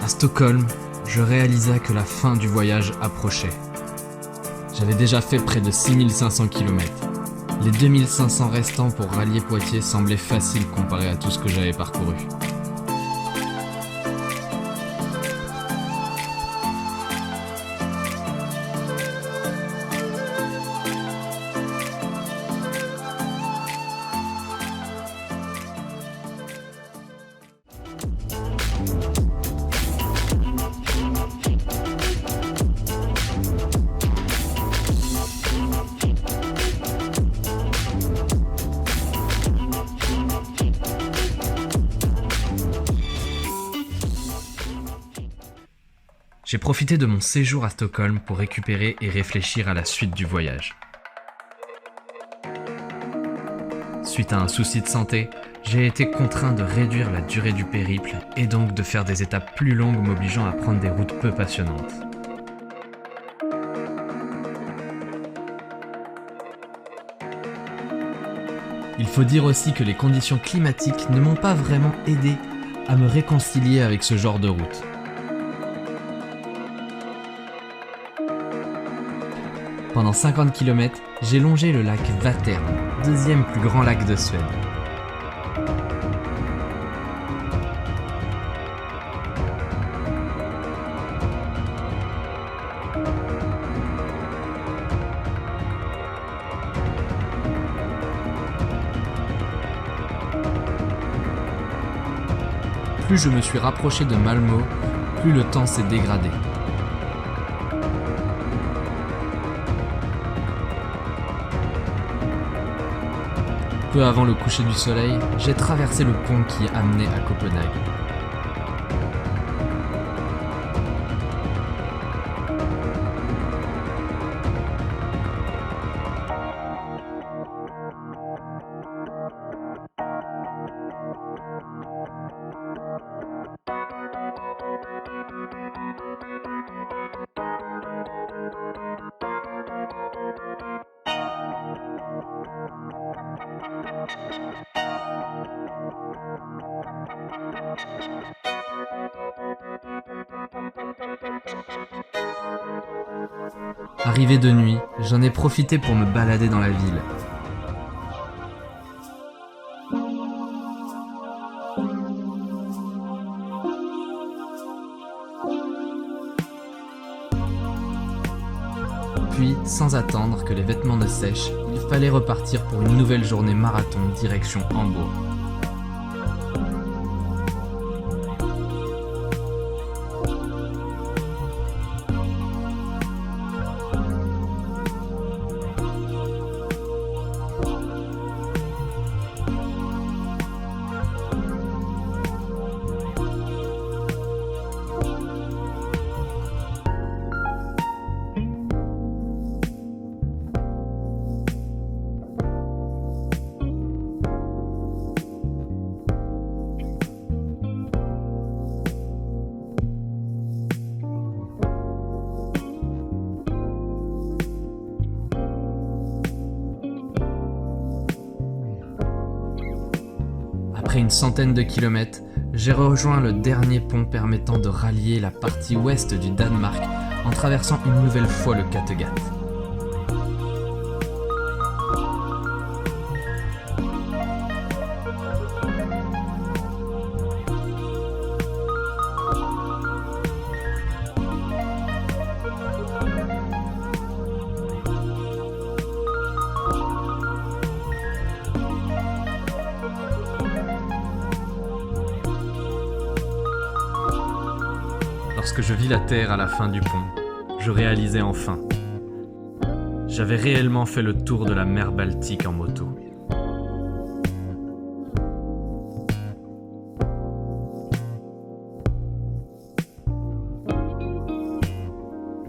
À Stockholm, je réalisa que la fin du voyage approchait. J'avais déjà fait près de 6500 km. Les 2500 restants pour rallier Poitiers semblaient faciles comparés à tout ce que j'avais parcouru. J'ai profité de mon séjour à Stockholm pour récupérer et réfléchir à la suite du voyage. Suite à un souci de santé, j'ai été contraint de réduire la durée du périple et donc de faire des étapes plus longues m'obligeant à prendre des routes peu passionnantes. Il faut dire aussi que les conditions climatiques ne m'ont pas vraiment aidé à me réconcilier avec ce genre de route. Pendant 50 km, j'ai longé le lac Vättern, deuxième plus grand lac de Suède. Plus je me suis rapproché de Malmö, plus le temps s'est dégradé. Peu avant le coucher du soleil, j'ai traversé le pont qui amenait à Copenhague. Arrivé de nuit, j'en ai profité pour me balader dans la ville. Puis, sans attendre que les vêtements ne sèchent, il fallait repartir pour une nouvelle journée marathon direction Hambourg. Après une centaine de kilomètres, j'ai rejoint le dernier pont permettant de rallier la partie ouest du Danemark en traversant une nouvelle fois le Kattegat. Lorsque je vis la terre à la fin du pont, je réalisais enfin. J'avais réellement fait le tour de la mer Baltique en moto.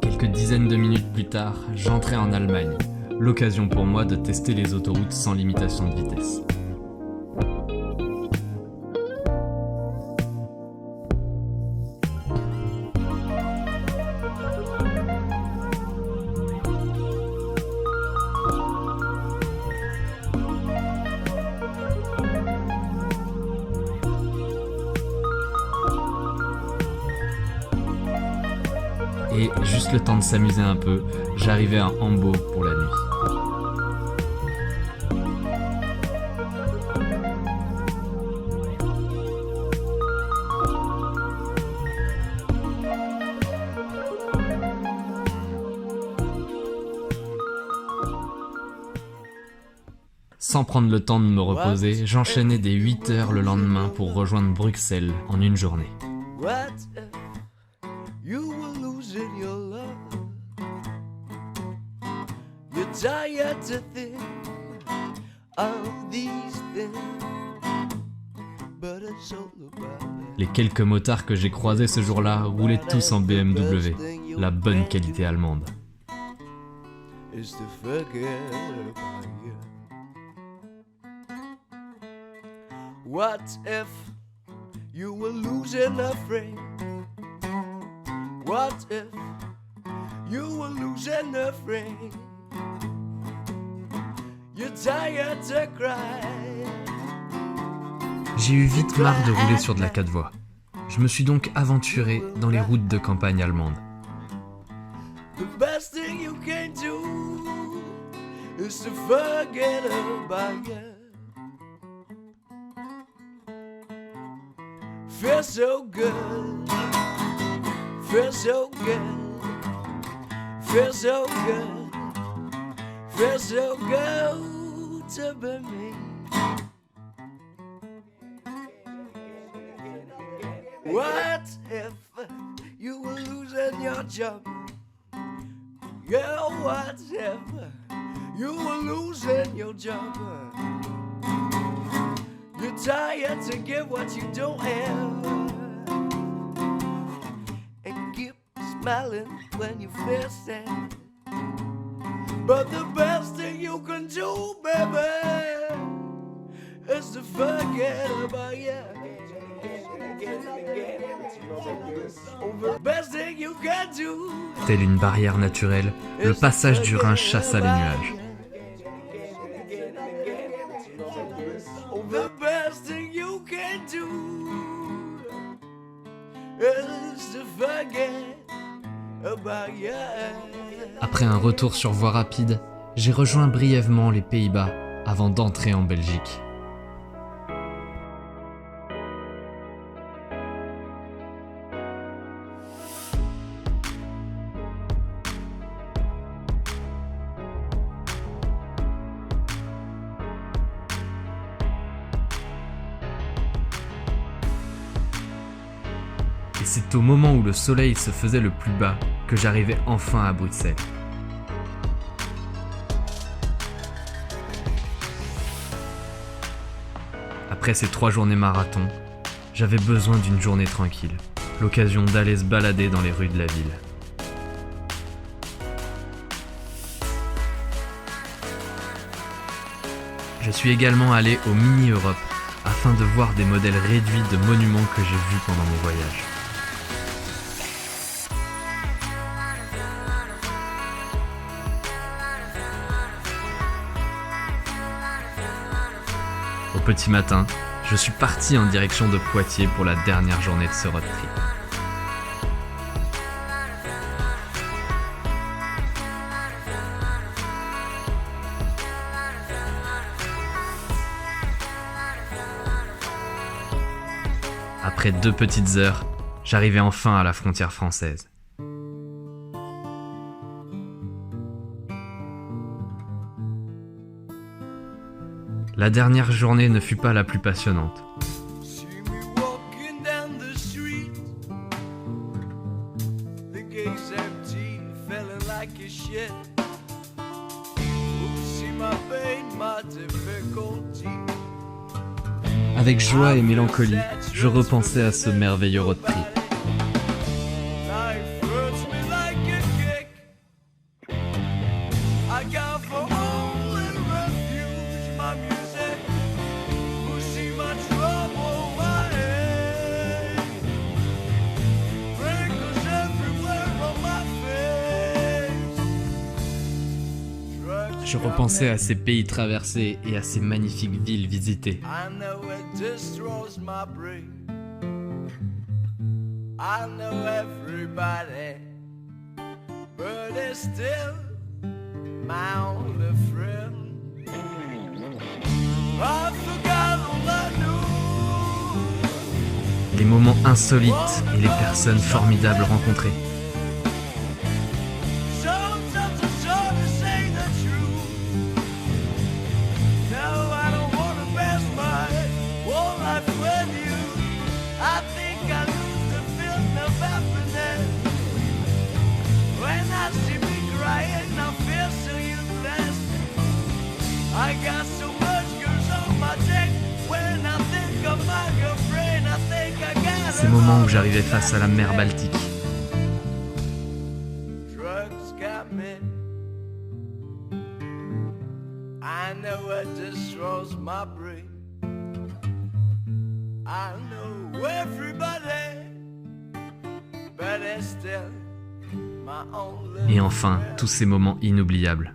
Quelques dizaines de minutes plus tard, j'entrais en Allemagne. L'occasion pour moi de tester les autoroutes sans limitation de vitesse. Et juste le temps de s'amuser un peu, j'arrivais à Hambo pour la nuit. Sans prendre le temps de me reposer, j'enchaînais des 8 heures le lendemain pour rejoindre Bruxelles en une journée. What if you were losing your love? You're tired to think of these things, but it's all about it. Les quelques motards que j'ai croisés ce jour-là roulaient tous en BMW, la bonne qualité allemande. Is to forget about you. What if you were losing a friend? What if you were losing a friend? You're tired to cry. J'ai eu vite marre de rouler sur de la 4 voies. Je me suis donc aventuré dans les routes de campagne allemandes. The best thing you can do is to forget about you. Feel so good, feel so good, feel so good, feel so good to be me. What if you were losing your job? Yeah, what if you were losing your job? You're tired to give what you don't have, and keep smiling when you feel sad. But the best thing you can do, baby, is to forget about you. The best thing you can do. Telle une barrière naturelle, le passage du Rhin chassa les nuages. The best thing you can do is to forget about you. Après un retour sur voie rapide, j'ai rejoint brièvement les Pays-Bas avant d'entrer en Belgique. Et c'est au moment où le soleil se faisait le plus bas que j'arrivais enfin à Bruxelles. Après ces 3 journées marathon, j'avais besoin d'une journée tranquille, l'occasion d'aller se balader dans les rues de la ville. Je suis également allé au Mini Europe afin de voir des modèles réduits de monuments que j'ai vus pendant mon voyage. Au petit matin, je suis parti en direction de Poitiers pour la dernière journée de ce road trip. Après 2 petites heures, j'arrivais enfin à la frontière française. La dernière journée ne fut pas la plus passionnante. See me walking down the street, the gate's empty, feeling like a shit. Oh, see my pain, my difficulty. Avec joie et mélancolie, je repensais à ce merveilleux road trip. Life hurts me like a kick. I got for all and refuge my music. Who see my trouble, my head. Wrinkles everywhere on my face. Je repensais à ces pays traversés et à ces magnifiques villes visitées. I know it destroys my brain. I know everybody but it's still my only friend. I forgot all I knew. Les moments insolites et les personnes formidables rencontrées. Sometimes it's hard to say the truth. No, I don't want to pass my whole life with you. I think I lose the feeling of happiness when I see me crying. I feel so useless. I got so much girls on my deck. When I think of my girlfriend, I think I got Ces moments où j'arrivais face à la mer Baltique. Drugs got me. I know it destroys my brain. I know everybody, but it's still my only. Et enfin, tous ces moments inoubliables.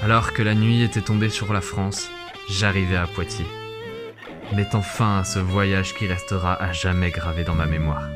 Alors que la nuit était tombée sur la France, j'arrivais à Poitiers, mettant fin à ce voyage qui restera à jamais gravé dans ma mémoire.